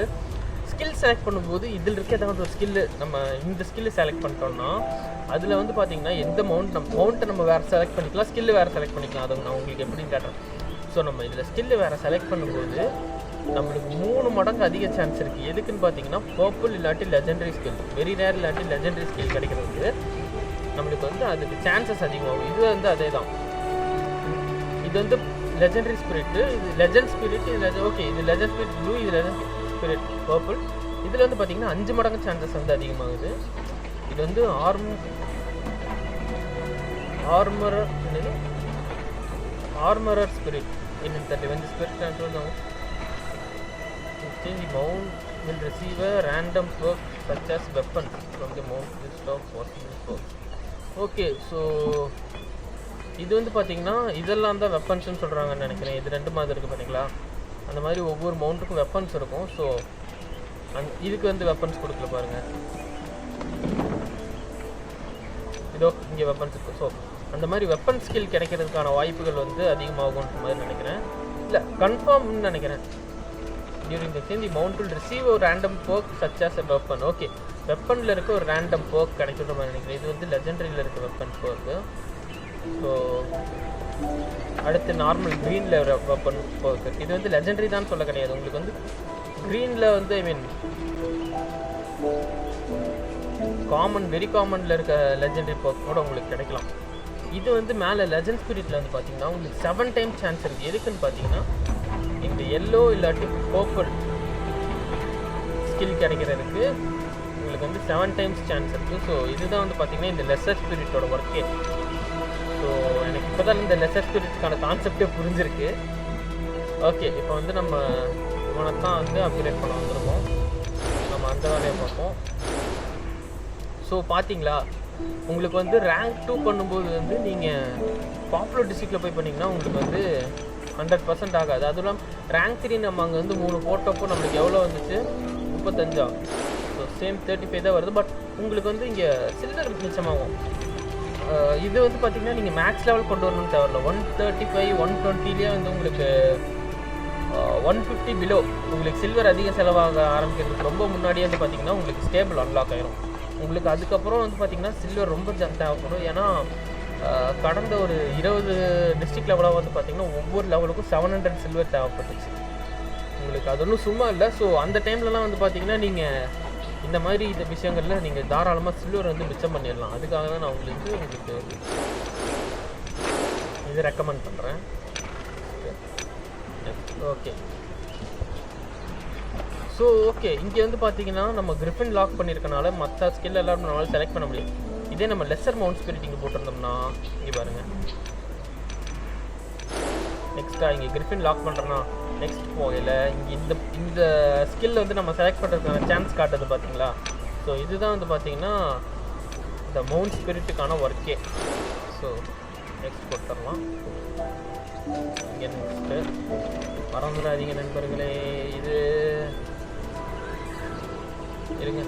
ஸ்கில் செலக்ட் பண்ணும்போது இதில் இருக்க ஏதாவது ஒரு ஸ்கில்லு, நம்ம இந்த ஸ்கில்லு செலக்ட் பண்ணிட்டோம்னா அதில் வந்து பார்த்தீங்கன்னா எந்த மவுண்ட்டை நம்ம வேறு செலக்ட் பண்ணிக்கலாம், ஸ்கில்லு வேறு செலக்ட் பண்ணிக்கலாம். அதை நான் உங்களுக்கு எப்படின்னு கேட்டேன். ஸோ நம்ம இதில் ஸ்கில்லு வேறு செலக்ட் பண்ணும்போது நம்மளுக்கு 3 மடங்கு அதிக சான்ஸ் இருக்குது. எதுக்குன்னு பார்த்தீங்கன்னா பர்பிள் இல்லாட்டி லெஜெண்டரி ஸ்கில், வெரி ரேர் இல்லாட்டி லெஜெண்டரி ஸ்கில் கிடைக்கிறதுக்கு நம்மளுக்கு வந்து அதுக்கு சான்சஸ் அதிகமாகும். இது வந்து அதே தான். இது வந்து லெஜெண்டரி ஸ்பிரிட்டு, இது லெஜெண்ட் ஸ்பிரிட், இது ஓகே, இது லெஜெண்ட் ஸ்பிரிட் ப்ளூ, இது லெஜெண்ட் ஸ்பிரிட் பர்பிள். இதில் வந்து பார்த்தீங்கன்னா 5 மடங்கு சான்சஸ் வந்து அதிகமாகுது. இது வந்து ஆர்மரர் ஸ்பிரிட் என்னன்னு தெரியல. வந்து spirit control exchange mount will receive a random perk such as weapons from the mount list of possible perks. Okay, so இது வந்து பார்த்தீங்கன்னா இதெல்லாம் தான் வெப்பன்ஸ்னு சொல்கிறாங்கன்னு நினைக்கிறேன். இது 2 மாதிரி இருக்குது பார்த்தீங்களா, அந்த மாதிரி ஒவ்வொரு மவுண்ட்டுக்கும் வெப்பன்ஸ் இருக்கும். ஸோ இதுக்கு வந்து வெப்பன்ஸ் கொடுக்கல பாருங்கள், இதோ இங்கே வெப்பன்ஸ் இருக்குது. ஸோ அந்த மாதிரி வெப்பன் ஸ்கில் கிடைக்கிறதுக்கான வாய்ப்புகள் வந்து அதிகமாகுன்ற மாதிரி நினைக்கிறேன். இல்லை கன்ஃபார்ம்னு நினைக்கிறேன். During the exchange, the mount will receive a random perk such as a weapon. Okay, வெப்பனில் இருக்க ஒரு ரேண்டம் perk கிடைக்கிற மாதிரி நினைக்கிறேன். இது வந்து லெஜெண்டரியில் இருக்க வெப்பன் perk. ஸோ அடுத்து நார்மல் க்ரீனில் வெப்பன் perk. இது வந்து லெஜெண்டரி தான் சொல்ல கிடையாது. உங்களுக்கு வந்து க்ரீனில் வந்து ஐ மீன் காமன், வெரி காமனில் இருக்க லெஜெண்டரி perk கூட உங்களுக்கு கிடைக்கலாம். இது வந்து மேலே லெஜெண்ட் ஸ்பிரிட்டில் வந்து பார்த்தீங்கன்னா உங்களுக்கு 7 டைம் சான்ஸ் இருக்குது. எதுக்குன்னு பார்த்தீங்கன்னா இந்த எல்லோ இல்லாட்டி பர்பிள் ஸ்கில் கிடைக்கிறதுக்கு உங்களுக்கு வந்து 7 டைம்ஸ் சான்ஸ் இருக்குது. ஸோ இதுதான் வந்து பார்த்திங்கன்னா இந்த லெஸ்ஸர் ஸ்பிரிட்டோட ஒர்க்கே. ஸோ எனக்கு இப்போ தான் இந்த லெஸ்ஸர் ஸ்பிரிட்டுக்கான கான்செப்டே புரிஞ்சிருக்கு. ஓகே, இப்போ வந்து நம்ம இவனை தான் வந்து அப்கிரேட் பண்ண வந்துருக்கோம். நம்ம அந்த வேலையை பார்ப்போம். ஸோ பார்த்தீங்களா, உங்களுக்கு வந்து ரேங்க் 2 பண்ணும்போது வந்து நீங்கள் பாப்புலர் டிஸ்ட்ரிக்டில் போய் பண்ணிங்கன்னா உங்களுக்கு வந்து 100% ஆகாது. அதுவும் இல்லாமல் ரேங்க் 3 நம்ம அங்கே வந்து 3 போட்டப்போ நம்மளுக்கு எவ்வளோ வந்துச்சு, 35. ஸோ சேம் 35 தான் வருது. பட் உங்களுக்கு வந்து இங்கே சில்லர் மிச்சமாகும். இது வந்து பார்த்திங்கன்னா நீங்கள் மேக்ஸ் லெவல் கொண்டு வரணும்னு தேவையில்ல. 135 120லேயே வந்து உங்களுக்கு 150 பிலோ உங்களுக்கு சில்வர் அதிக செலவாக ஆரம்பிக்கிறதுக்கு ரொம்ப முன்னாடியே வந்து பார்த்திங்கன்னா உங்களுக்கு ஸ்டேபிள் அன்லாக் ஆகிரும். உங்களுக்கு அதுக்கப்புறம் வந்து பார்த்திங்கன்னா சில்வர் ரொம்ப தேவைப்படும். ஏன்னா கடந்த ஒரு 20 டிஸ்ட்ரிக்ட் லெவலாக வந்து பார்த்திங்கன்னா ஒவ்வொரு லெவலுக்கும் 700 சில்வர் தேவைப்பட்டுச்சு உங்களுக்கு. அது ஒன்றும் சும்மா இல்லை. ஸோ அந்த டைம்லலாம் வந்து பார்த்திங்கன்னா நீங்கள் இந்த மாதிரி இந்த விஷயங்களில் நீங்கள் தாராளமாக சில்வர் வந்து மிச்சம் பண்ணிடலாம். அதுக்காக தான் நான் உங்களுக்கு இது ரெக்கமெண்ட் பண்ணுறேன். ஓகே ஸோ ஓகே இங்கே வந்து பார்த்தீங்கன்னா நம்ம கிரிஃபின் லாக் பண்ணியிருக்கனால மற்ற ஸ்கில் எல்லாம் நம்மளால் செலக்ட் பண்ண முடியும். இதே நம்ம லெஸர் மவுண்ட் ஸ்பிரிட் இங்கே போட்டிருந்தோம்னா இங்கே பாருங்கள், நெக்ஸ்ட்டாக இங்கே கிரிஃபின் லாக் பண்ணுறோன்னா நெக்ஸ்ட் போகல இங்கே இந்த ஸ்கில் வந்து நம்ம செலக்ட் பண்ணுறதுக்கான சான்ஸ் காட்டுறது பார்த்தீங்களா. ஸோ இதுதான் வந்து பார்த்தீங்கன்னா இந்த மவுண்ட் ஸ்பிரிட்டுக்கான ஒர்க்கே. ஸோ நெக்ஸ்ட் கொடுத்துடலாம். இங்கே நெக்ஸ்ட்டு மறந்துடாதீங்க நண்பர்களே, இது இருங்க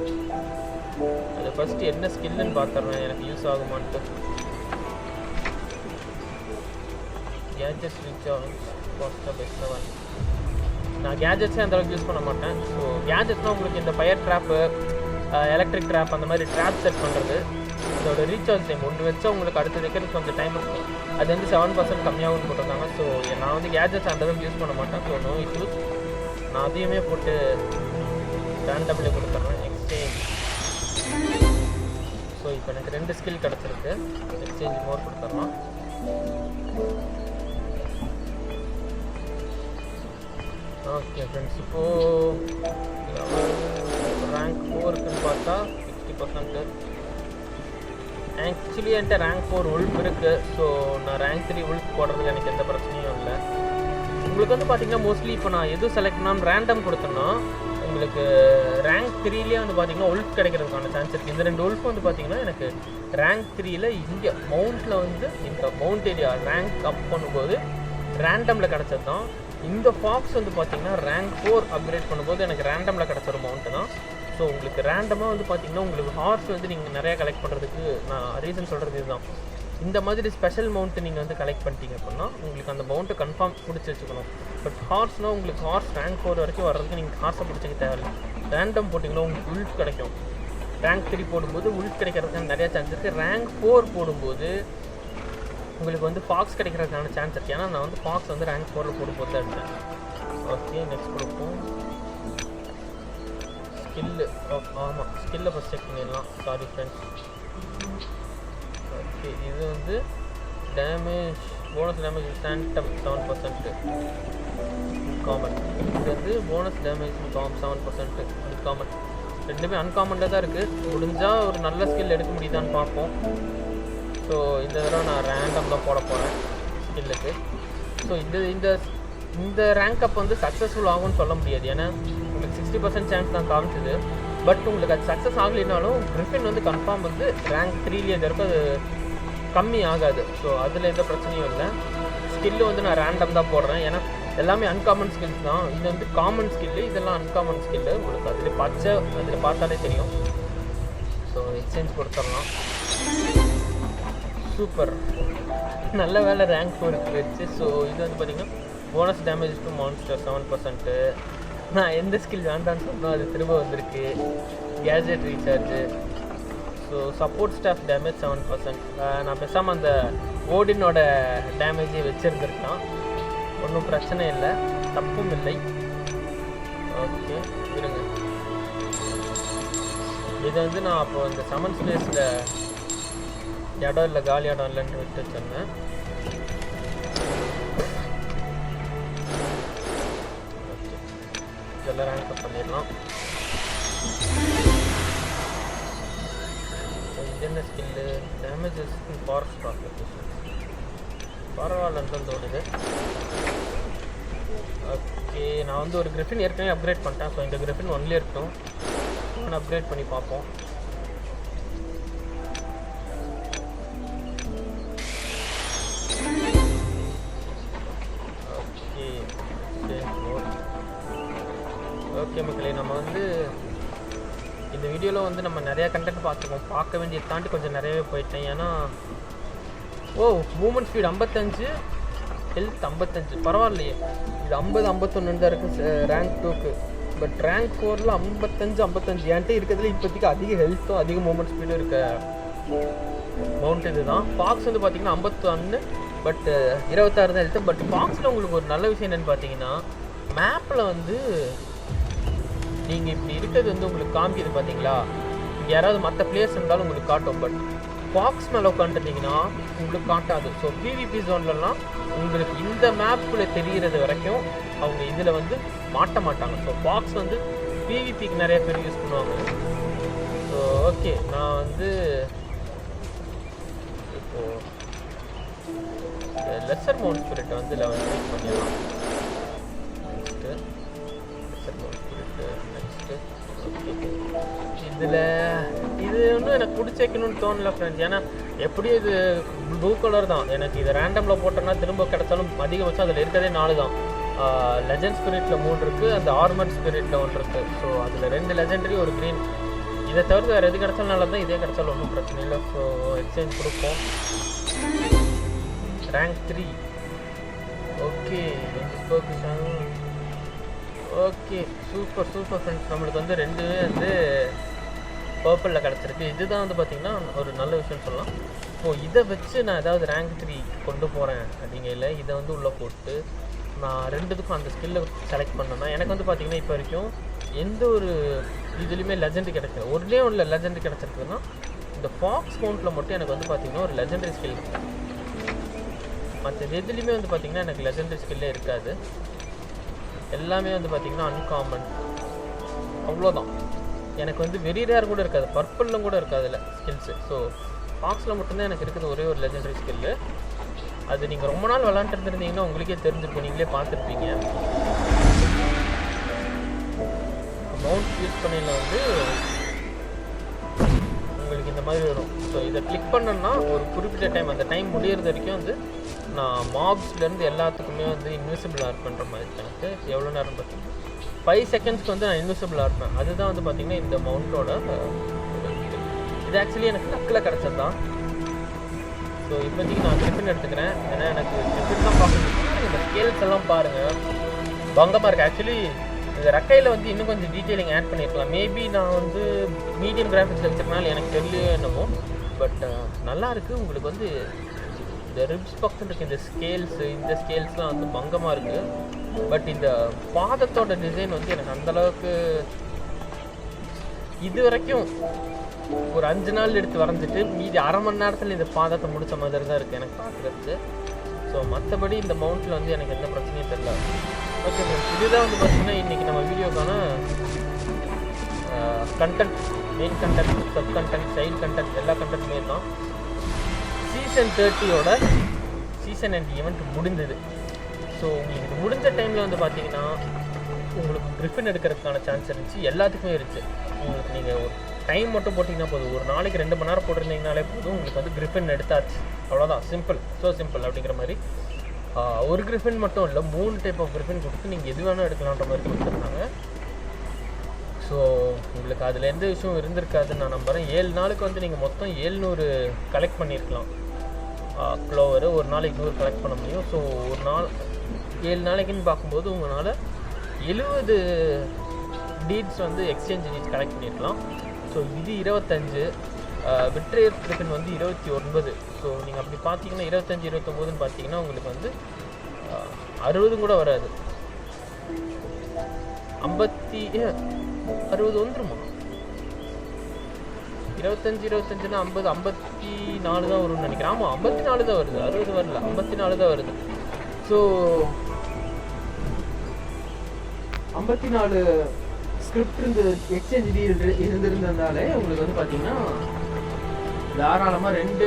அது ஃபஸ்ட்டு என்ன ஸ்கில்லுன்னு பார்த்துட்றேன் எனக்கு யூஸ் ஆகுமான்ட்டு. கேஜெட்ஸ் ரீசார்ஜ் காஸ்ட்டாக பெஸ்ட்டாக நான் கேஜெட்ஸே அந்தளவுக்கு யூஸ் பண்ண மாட்டேன். ஸோ கேஜெட்ஸ்னால் உங்களுக்கு இந்த ஃபயர் ட்ராப்பு, எலக்ட்ரிக் ட்ராப் அந்த மாதிரி ட்ராப் செட் பண்ணுறது, இதோட ரீசார்ஜ் டைம் ஒன்று வச்சா உங்களுக்கு அடுத்த வைக்கிறதுக்கு கொஞ்சம் டைம் இருக்கும். அது வந்து 7% கம்மியாகவும் போட்டிருக்காங்க. ஸோ நான் வந்து கேஜெட்ஸ் அந்தளவுக்கு யூஸ் பண்ண மாட்டேன். ஸோ நோ இஷ்யூஸ், நான் அதையுமே போட்டு ரேண்டம்லேயே கொடுத்துட்றேன். எக்ஸ்சேஞ்ச். ஸோ இப்போ எனக்கு 2 ஸ்கில் கிடச்சிருக்கு. எக்ஸ்சேஞ்ச் மோர் கொடுத்துடலாம். ஓகே ஃப்ரெண்ட்ஸ், இப்போது ரேங்க் 4க்குன்னு பார்த்தா 60%. ஆக்சுவலி என்கிட்ட ரேங்க் 4 உல்ஃப் இருக்குது. ஸோ நான் ரேங்க் 3 உல்ஃப் போடுறதுக்கு எனக்கு எந்த பிரச்சனையும் இல்லை. உங்களுக்கு வந்து பார்த்திங்கன்னா மோஸ்ட்லி இப்போ நான் எதுவும் செலக்ட் பண்ணாமல் ரேண்டம் கொடுத்தேன்னா உங்களுக்கு ரேங்க் 3லேயே வந்து பார்த்திங்கன்னா உல்ஃப் கிடைக்கிறதுக்கான சான்ஸ் இருக்குது. இந்த 2 உல்ஃப் வந்து பார்த்திங்கன்னா எனக்கு ரேங்க் 3ல் இங்கே மவுண்ட்டில் வந்து இந்த மவுண்ட் ஏரியா ரேங்க் அப் பண்ணும்போது ரேண்டமில் கிடச்சது தான். இந்த ஃபாக்ஸ் வந்து பார்த்திங்கன்னா ரேங்க் 4 அப்கிரேட் பண்ணும்போது எனக்கு ரேண்டமில் கிடச்ச ஒரு மவுண்ட்டு தான். ஸோ உங்களுக்கு ரேண்டமாக வந்து பார்த்திங்கன்னா உங்களுக்கு ஹார்ஸ் வந்து நீங்கள் நிறையா கலெக்ட் பண்ணுறதுக்கு நான் ரீசன் சொல்கிறது இதுதான். இந்த மாதிரி ஸ்பெஷல் மவுண்ட்டு நீங்கள் வந்து கலெக்ட் பண்ணிட்டீங்க அப்படின்னா உங்களுக்கு அந்த மவுண்ட்டை கன்ஃபார்ம் பிடிச்சி வச்சுக்கணும். பட் ஹார்ஸ்னால் உங்களுக்கு ஹார்ஸ் ரேங்க் 4 வரைக்கும் வர்றதுக்கு நீங்கள் ஹார்ஸை பிடிச்சிக்க தேவையில்லை. ரேண்டம் போட்டிங்கன்னா உங்களுக்கு உல்ஃப் கிடைக்கும். ரேங்க் 3 போடும்போது உல்ஃப் கிடைக்கிறதுக்கான நிறையா சான்ஸ் இருக்குது. ரேங்க் 4 போடும்போது உங்களுக்கு வந்து ஃபாக்ஸ் கிடைக்கிறதுக்கான சான்ஸ் இருக்குது. ஏன்னா நான் வந்து ஃபாக்ஸ் வந்து ரேங்க் 4 போடும்போது தான் எடுத்தேன். ஓகே நெக்ஸ்ட் கொடுப்போம். ஸ்கில்லு. ஆமாம், ஸ்கில்லை ஃபஸ்ட் செக் பண்ணிடலாம். Sorry friends. ஓகே இது வந்து damage bonus damage Phantom 7% common. இது வந்து போனஸ் டேமேஜ் 7% அன்காமன். ரெண்டுமே அன்காமனில் தான் இருக்குது. முடிஞ்சால் ஒரு நல்ல ஸ்கில் எடுக்க முடியுதான்னு பார்ப்போம். ஸோ இந்த தடவை நான் ரேண்டம் தான் போட போகிறேன் ஸ்கில்லுக்கு. ஸோ இந்த ரேங்க் அப் வந்து சக்ஸஸ்ஃபுல் ஆகும்னு சொல்ல முடியாது. ஏன்னா உங்களுக்கு 60% சான்ஸ் தான் காமிச்சுது. பட் உங்களுக்கு அது சக்ஸஸ் ஆகலைனாலும் கிரிஃபின் வந்து கன்ஃபார்ம் வந்து ரேங்க் 3லேயே இருக்க அது கம்மி ஆகாது. ஸோ அதில் எந்த பிரச்சனையும் இல்லை. ஸ்கில்லு வந்து நான் ரேண்டம் தான் போடுறேன். ஏன்னா எல்லாமே அன்காமன் ஸ்கில்ஸ் தான். இது வந்து காமன் ஸ்கில்லு, இதெல்லாம் அன்காமன் ஸ்கில்லு. உங்களுக்கு அதில் பார்த்தாலே தெரியும். ஸோ எக்ஸ்சேஞ்ச் கொடுத்துடலாம். சூப்பர், நல்ல வேலை ரேங்க் 4 வச்சு. ஸோ இது வந்து பார்த்திங்கன்னா போனஸ் டேமேஜ் டு மான்ஸ்டர் 7%. நான் எந்த ஸ்கில் வேண்டான்னு சொன்னோம் அது திரும்ப வந்திருக்கு. Gadget recharge. So support staff damage 7%. நான் பேசாமல் அந்த ஓடினோட டேமேஜை வச்சுருந்துருக்கான். ஒன்றும் பிரச்சனை இல்லை, தப்பும் இல்லை. ஓகே இருங்க, இதை வந்து நான் அப்போ இந்த சமன் ஸ்பேஸில் இடம் இல்லை, காலி இடம் இல்லைன்னு விட்டு சொன்னேன். ஓகே இதெல்லாம் ரேங்க் அப் பண்ணிடலாம். இது என்ன ஸ்கில்லு? Damages forest problem. பரவாயில்லன்னு தான் தோணுது. ஓகே நான் வந்து ஒரு கிரிஃபின் ஏற்கனவே அப்கிரேட் பண்ணிட்டேன். ஸோ இந்த கிரிஃபின் ஒன்லேயே இருக்கட்டும். நான் அப்கிரேட் பண்ணி பார்ப்போம். ஓகே மக்களே, நம்ம வந்து இந்த வீடியோவில் வந்து நம்ம நிறையா கண்டென்ட் பார்த்துருக்கோம். பார்க்க வேண்டியதை தாண்டி கொஞ்சம் நிறையவே போயிட்டேன். ஏன்னா மூமெண்ட் ஸ்பீட் 55, ஹெல்த் 55 பரவாயில்லையே. இது 50 51 தான் இருக்குது ரேங்க் 2க்கு. பட் ரேங்க் 4ல் 55 என்கிட்ட இருக்கிறதுல இப்போதைக்கு அதிக ஹெல்த்தும் அதிக மூமெண்ட் ஸ்பீடும் இருக்க மவுண்ட் இது தான். ஃபாக்ஸ் வந்து பார்த்திங்கன்னா 51 பட் 26 தான் ஹெல்த்து. பட் ஃபாக்ஸில் உங்களுக்கு ஒரு நல்ல விஷயம் என்னென்னு பார்த்தீங்கன்னா மேப்பில் வந்து நீங்கள் இப்படி இருக்கிறது வந்து உங்களுக்கு காமிக்குது பார்த்தீங்களா, இங்கே யாராவது மற்ற பிளேயர்ஸ் இருந்தாலும் உங்களுக்கு காட்டும். பட் ஃபாக்ஸ் மேலே உட்காந்துட்டிங்கன்னா உங்களுக்கு காட்டாது. ஸோ பிவிபி ஜோன்லலாம் உங்களுக்கு இந்த மேப்புக்குள்ளே தெரிகிறது வரைக்கும் அவங்க இதில் வந்து மாட்ட மாட்டாங்க. ஸோ ஃபாக்ஸ் வந்து பிவிபிக்கு நிறைய பேர் யூஸ் பண்ணுவாங்க. ஸோ ஓகே, நான் வந்து இப்போது லெசர் மவுண்ட் ஸ்பிரிட்டை வந்து 11 யூஸ் பண்ணிடலாம். Next lesser mount spirit next இதில் இது ஒன்றும் எனக்கு பிடிச்சிக்கணும்னு தோணலை ஃப்ரெண்ட்ஸ். ஏன்னா எப்படியும் இது ப்ளூ கலர் தான். எனக்கு இதை ரேண்டமில் போட்டோன்னா திரும்ப கிடச்சாலும் அதிகபட்சம் அதில் இருக்கிறதே 4 தான். லெஜண்ட் ஸ்பிரிட்டில் 3 இருக்குது, அந்த ஆர்மர் ஸ்பிரிட்டில் 1 இருக்குது. ஸோ அதில் 2 லெஜெண்டரி ஒரு க்ரீன். இதை தவிர்த்து வேறு எது கிடச்சாலும் நல்லா தான், இதே கிடச்சாலும் ஒன்றும் பிரச்சனை இல்லை. ஸோ எக்ஸ்சேஞ்ச் கொடுப்போம். Rank 3 okay. Okay super friends. நம்மளுக்கு வந்து 2மே வந்து பர்பிளில் கிடச்சிருக்கு. இதுதான் வந்து பார்த்திங்கன்னா ஒரு நல்ல விஷயம்னு சொல்லலாம். ஸோ இதை வச்சு நான் ஏதாவது ரேங்க் 3 கொண்டு போகிறேன் அப்படிங்கல இதை வந்து உள்ளே போட்டு நான் 2த்துக்கும் அந்த ஸ்கில்லை செலக்ட் பண்ணேன்னா எனக்கு வந்து பார்த்திங்கன்னா இப்போ வரைக்கும் எந்த ஒரு இதுலேயுமே லெஜெண்டரி கிடைக்கல. ஒன்றே ஒன்றில் லெஜெண்டரி கிடச்சிருக்குன்னா இந்த ஃபாக்ஸ் மவுண்ட்டில் மட்டும் எனக்கு வந்து பார்த்திங்கன்னா ஒரு லெஜெண்டரி ஸ்கில் இருக்குது. மற்ற எதுலேயுமே வந்து பார்த்திங்கன்னா எனக்கு லெஜெண்டரி ஸ்கில்லே இருக்காது. எல்லாமே வந்து பார்த்திங்கன்னா அன்காமன், அவ்வளோதான். எனக்கு வந்து வெரி ரேர் கூட இருக்காது, பர்பிளும் கூட இருக்காது அதில் ஸ்கில்ஸு. ஸோ ஃபாக்ஸில் மட்டும்தான் எனக்கு இருக்குது ஒரே ஒரு லெஜெண்டரி ஸ்கில்லு. அது நீங்கள் ரொம்ப நாள் விளாண்டுருந்துருந்தீங்கன்னா உங்களுக்கே தெரிஞ்சிருக்கும், நீங்களே பார்த்துருப்பீங்க. மவுண்ட் யூஸ் பண்ணியில் வந்து உங்களுக்கு இந்த மாதிரி வரும். ஸோ இதை கிளிக் பண்ணோன்னா ஒரு குறிப்பிட்ட டைம், அந்த டைம் முடியறது வரைக்கும் வந்து நான் மாப்ஸ்லேருந்து எல்லாத்துக்குமே வந்து இன்விசிபிள் ஆர்ட் பண்ணுற மாதிரி எனக்கு எவ்வளோ நேரம் பார்த்தீங்கன்னா 5 செகண்ட்ஸ்க்கு வந்து நான் இன்விசிபிள் ஆர்ட்பேன். அதுதான் வந்து பார்த்திங்கன்னா இந்த மவுண்டோட இது ஆக்சுவலி எனக்கு லக்கில் கிடச்சது தான். ஸோ இப்போதைக்கு நான் கிரிஃபின் எடுத்துக்கிறேன். ஏன்னா எனக்கு கிரிஃபின் தான் பார்க்கணும். இந்த ஸ்கேல்ஸ் எல்லாம் பாருங்கள் பங்கமாக இருக்குது. ஆக்சுவலி இந்த ரெக்கையில் வந்து இன்னும் கொஞ்சம் டீட்டெயிலிங் ஆட் பண்ணியிருக்கலாம். மேபி நான் வந்து மீடியம் கிராஃபிக்ஸ் வச்சுருக்கனால எனக்கு தெரியலையோ என்னமோ. பட் நல்லா இருக்குது. உங்களுக்கு வந்து இந்த ரிப்ஸ் பக்கம் இருக்குது இந்த ஸ்கேல்ஸு, இந்த ஸ்கேல்ஸ்லாம் வந்து பங்கமாக இருக்குது. பட் இந்த பாதத்தோட டிசைன் வந்து எனக்கு அந்தளவுக்கு இது வரைக்கும் ஒரு 5 நாள் எடுத்து வரைஞ்சிட்டு மீதி அரை மணி நேரத்தில் இந்த பாதத்தை முடித்த மாதிரி தான் இருக்குது எனக்கு பார்க்குறது. ஸோ மற்றபடி இந்த மவுண்ட்டில் வந்து எனக்கு எந்த பிரச்சனையும் தெரியல. ஓகே ஃப்ரெண்ட்ஸ், இதுதான் வந்து பார்த்திங்கன்னா இன்றைக்கி நம்ம வீடியோக்கான content. Main content, sub content, child content எல்லா கண்டென்ட்டுமே தான். சீசன் 30யோட சீசன் அண்ட் ஈவெண்ட் முடிந்தது. ஸோ உங்களுக்கு இது முடிஞ்ச டைமில் வந்து பார்த்தீங்கன்னா உங்களுக்கு கிரிஃபின் எடுக்கிறதுக்கான சான்ஸ் இருந்துச்சு, எல்லாத்துக்குமே இருந்துச்சு. உங்களுக்கு நீங்கள் ஒரு டைம் மட்டும் போட்டிங்கன்னா போதும், ஒரு நாளைக்கு 2 மணி நேரம் போட்டிருந்தீங்கனாலே போதும், உங்களுக்கு வந்து கிரிஃபின் எடுத்தாச்சு. அவ்வளோதான், சிம்பிள், ஸோ சிம்பிள் அப்படிங்கிற மாதிரி. ஒரு கிரிஃபின் மட்டும் இல்லை, 3 டைப் ஆஃப் கிரிஃபின் கொடுத்து நீங்கள் எது வேணால் எடுக்கலான்ற மாதிரி கொடுத்துருந்தாங்க. ஸோ உங்களுக்கு அதில் எந்த விஷயம் இருந்திருக்காதுன்னு நான் நம்புகிறேன். 7 நாளுக்கு வந்து நீங்கள் மொத்தம் 700 கலெக்ட் பண்ணியிருக்கலாம் க்ளோவரு. ஒரு நாளைக்கு 100 கலெக்ட் பண்ண முடியும். ஸோ ஒரு நாள் 7 நாளைக்குன்னு பார்க்கும்போது உங்களால் 70 டீட்ஸ் வந்து எக்ஸ்சேஞ்ச் டீட்ஸ் கலெக்ட் பண்ணியிருக்கலாம். ஸோ இது 25, விட்ரேயர் கிரிஃபின் வந்து 29. ஸோ நீங்கள் அப்படி பார்த்தீங்கன்னா 25 29ன்னு பார்த்தீங்கன்னா உங்களுக்கு வந்து 60 கூட வராது, 60 வந்துருமா? 25 25ன்னா 50 54 தான் வரும்னு நினைக்கிறேன். ஆமாம் 54 தான் வருது, 60 வரல, 54 தான் வருது. ஸோ 54 ஸ்கிரிப்ட் எக்ஸ்சேஞ்ச் இருந்திருந்ததுனாலே உங்களுக்கு வந்து பார்த்தீங்கன்னா தாராளமாக 2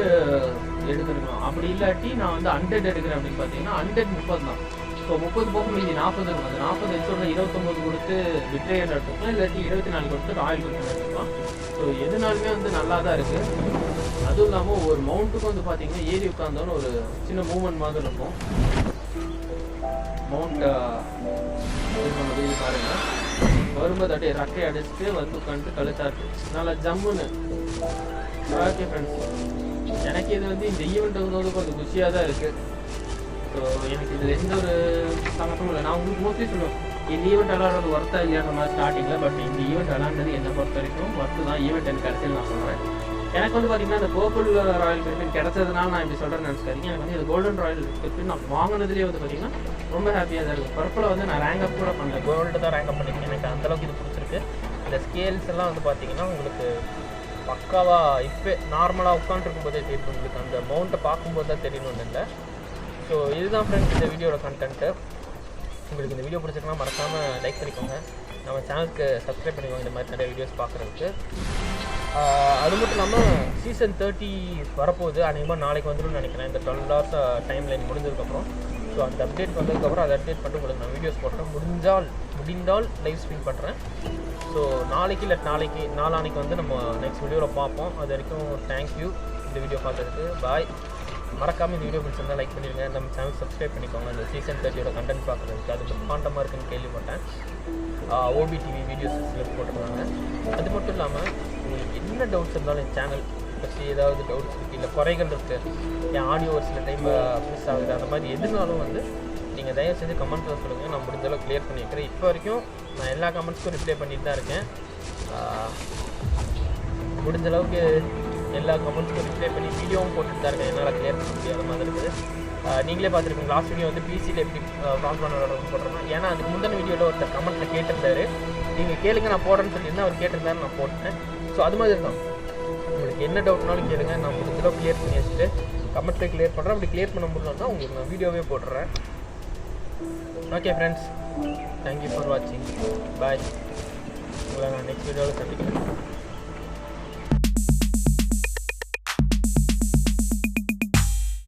எடுத்துருக்கலாம். அப்படி இல்லாட்டி நான் வந்து 100 எடுக்கிறேன் அப்படின்னு பார்த்தீங்கன்னா 130 தான். ஸோ 30 போக மீதி 40 இருக்கும். அது 40 எக்ஸோட 29 கொடுத்து விட்ரேயர் எடுத்துக்கலாம், இல்லாட்டி 24 கொடுத்து ராயல் கிரிஃபின் எடுத்துக்கலாம். ஸோ எதுனாலுமே வந்து நல்லா தான் இருக்குது. அதுவும் இல்லாமல் ஒரு மவுண்ட்டுக்கும் வந்து பார்த்தீங்கன்னா ஏறி உட்காந்தோன்னு ஒரு சின்ன மூவ்மெண்ட் மாதிரி இருக்கும். மவுண்ட் இது பாருங்கள், வரும்போது அப்படியே ரக்கை அடிச்சுட்டு வந்து உட்காந்துட்டு கழுத்தாட்டு நல்லா ஜம்முன்னு. ஓகே ஃப்ரெண்ட்ஸ், எனக்கு இது வந்து இந்த ஈவெண்ட் வந்து கொஞ்சம் குஷியாக தான் இருக்குது. ஸோ எனக்கு இதில் எந்த ஒரு சமக்கமும் இல்லை. நான் உங்களுக்கு மோஸ்ட்லி சொல்லுவேன் இந்த ஈவெண்ட் விளாட்றது ஒர்த்தா இல்லையான்ற மாதிரி ஸ்டார்டிங்கில். பட் இந்த ஈவெண்ட் விளாண்டது என்னை பொறுத்த வரைக்கும் ஒர்த்து தான். ஈவெண்ட் எனக்கு கடைசியில் நான் சொல்கிறேன். எனக்கு வந்து பார்த்தீங்கன்னா இந்த பர்பிள் ராயல் கிரிஃபின் கிடச்சதுனால நான் இப்படி சொல்கிறேன்னு நினச்சிக்காதீங்க. எனக்கு வந்து இந்த கோல்டன் ராயல் கிரிஃபின் நான் வாங்கினதுலேயே வந்து பார்த்தீங்கன்னா ரொம்ப ஹாப்பியாக தான் இருக்குது. பர்பிளை வந்து நான் ரேங்க் அப் கூட பண்ணல, கோல்டு தான் ரேங்க் அப் பண்ணியிருக்கேன். எனக்கு அந்தளவுக்கு இது பிடிச்சிருக்கு. இந்த ஸ்கேல்ஸ் எல்லாம் வந்து பார்த்தீங்கன்னா உங்களுக்கு பக்காவாக இப்போ நார்மலாக உட்காந்துருக்கும் போதே தெரியும். உங்களுக்கு அந்த மவுண்ட்டை பார்க்கும்போது தான் தெரியணும்னு இல்லை. ஸோ இதுதான் ஃப்ரெண்ட்ஸ் இந்த வீடியோட கண்டென்ட்டு. உங்களுக்கு இந்த வீடியோ பிடிச்சிருக்குன்னா மறக்காமல் லைக் பண்ணிக்கோங்க. நம்ம சேனலுக்கு சப்ஸ்கிரைப் பண்ணிக்கோங்க இந்த மாதிரி நிறைய வீடியோஸ் பார்க்குறதுக்கு. அது மட்டும் இல்லாமல் சீசன் 30 வரப்போகுது. அநேகமாக நாளைக்கு வந்துடும் நினைக்கிறேன், இந்த 12 hours டைம் லைன் முடிஞ்சதுக்கப்புறம். ஸோ அந்த அப்டேட் வந்ததுக்கப்புறம் அதை அப்டேட் பண்ணிட்டு உங்களுக்கு நான் வீடியோஸ் போடுறேன். முடிந்தால் லைவ் ஸ்ட்ரீம் பண்ணுறேன். ஸோ நாளைக்கு இல்லை நாளானைக்கு வந்து நம்ம நெக்ஸ்ட் வீடியோவில் பார்ப்போம். அது வரைக்கும் தேங்க்யூ இந்த வீடியோ பார்த்ததுக்கு. பாய். மறக்காமல் இந்த வீடியோ பிடிச்சிருந்தால் லைக் பண்ணிடுங்க. நம்ம சேனல் சப்ஸ்கிரைப் பண்ணிக்கோங்க. இந்த சீசன் 30 கண்டென்ட் பார்க்குறதுக்கு அது பிரம்மாண்டமாக இருக்குன்னு கேள்விப்பட்டேன். OBTV வீடியோஸ் சில போட்டிருந்தாங்க. அது மட்டும் இல்லாமல் உங்களுக்கு என்ன டவுட்ஸ் இருந்தாலும் என் சேனல் பற்றி ஏதாவது டவுட்ஸ் இருக்குது, இல்லை குறைகள் இருக்குது, என் ஆடியோ ஒரு சில டைம் மிஸ் ஆகுது, அந்த மாதிரி எதுனாலும் வந்து நீங்கள் தயவு செஞ்சு கமெண்ட்ஸில் சொல்லுங்கள். நான் முடிஞ்சளவு க்ளியர் பண்ணியிருக்கிறேன். இப்போ வரைக்கும் நான் எல்லா கமெண்ட்ஸ்க்கும் ரிப்ளை பண்ணிட்டு தான் இருக்கேன். முடிஞ்சளவுக்கு எல்லா கமெண்ட்ஸ்க்கும் ரிப்ளை பண்ணி வீடியோவும் போட்டுட்டு தான் இருக்கேன். என்னால் க்ளியர் பண்ண முடியாத மாதிரி இருக்குது. நீங்களே பார்த்துருப்பீங்க லாஸ்ட் வீடியோ வந்து பிசியில் எப்படி ஃப்ரான்ஸ் பண்ண போடுறேன். ஏன்னா அதுக்கு முந்தின வீடியோவில் ஒருத்தர் கமெண்ட்டில் கேட்டிருந்தாரு, நீங்கள் கேளுங்க நான் போடுறேன்னு சொல்லியிருந்தேன். அவர் கேட்டிருந்தாரு, நான் போட்டேன். ஸோ அது மாதிரி தான் உங்களுக்கு என்ன டவுட்னாலும் கேளுங்க. நான் முடிஞ்சளவு க்ளியர் பண்ணி வச்சுட்டு கமெண்ட்டில் க்ளியர் பண்ணுறேன். அப்படி க்ளியர் பண்ண முடியலன்னா உங்களுக்கு நான் வீடியோவே போட்டுறேன். ஓகே ஃப்ரெண்ட்ஸ், தேங்க்யூ ஃபார் வாட்சிங். பாய். உங்களை நான் நெக்ஸ்ட் வீடியோவில் சந்திக்கிறேன்.